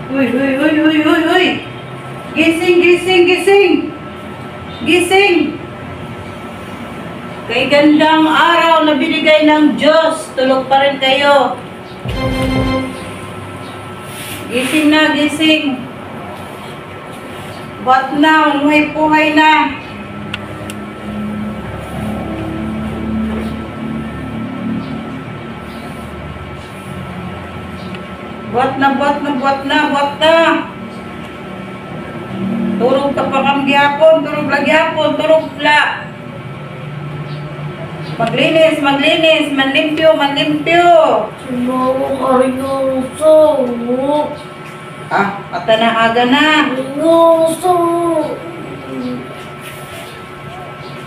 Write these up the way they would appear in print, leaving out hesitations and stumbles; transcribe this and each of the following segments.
Uy, uy, uy, uy, uy, uy. Gising, gising, gising. Gising. Kay gandang araw na binigay ng Diyos. Tulog pa rin kayo. Gising na, gising. Buhat na, umuhay-puhay na. Buhat na, buhat na, buhat na, buhat na. Turog ka pa kang gihapon, turog lang gihapon, turog la. Maglinis, maglinis, manlimpyo, manlimpyo. Sumawa ka rin ng uso. Ah, ata na aga na. Uso.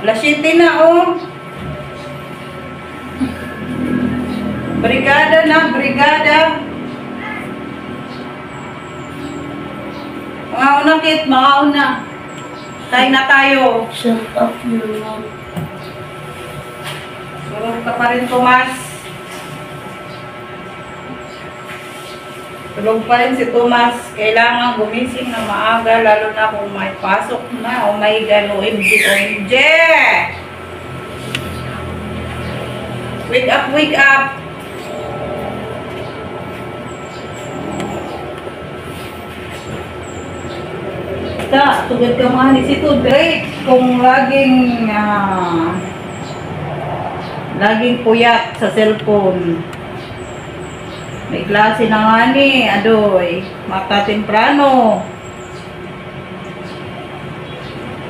Alas 7 na, oh. Brigada na, brigada. Mga una, Kit, mga una. Kain na tayo. Shut up, you know. Tulog ka pa rin, Tomas. Tulog pa rin si Tomas. Kailangan gumising na maaga, lalo na kung may pasok na. Oh my God, OMG, OMG! Wake up, wake up! Tugad ka mga ni si Great kung laging puyat sa cellphone. May klase na nga ni, adoy, mata temprano.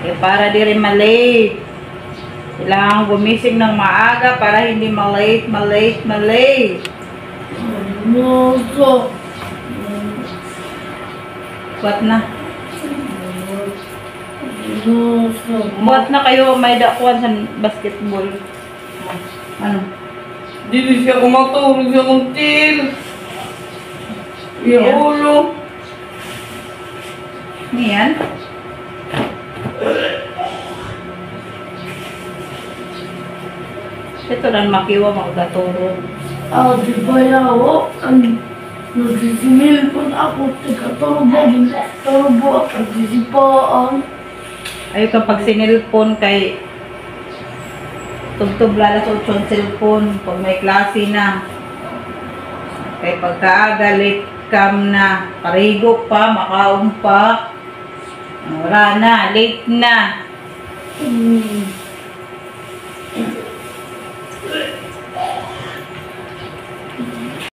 Eh, para di rin malate. Kailangan gumising ng maaga para hindi malate. Uso. What na? Uso. What na kayo may dakuan sa basketball? Ano? Dili siya kumatulog siya kuntil. Yeah. Ulo. Niyan? Ito lang makiwa magkaturo. Di ba yawo? Nagsisimil po ako. Turbo ako. Nagsisipaan. Ay kapag sinilpon kay tugtog lalas 8 ang cellphone pag may klase na. Kay pagkaaga late cam na, parigo pa, makaon pa. Wala na, late na.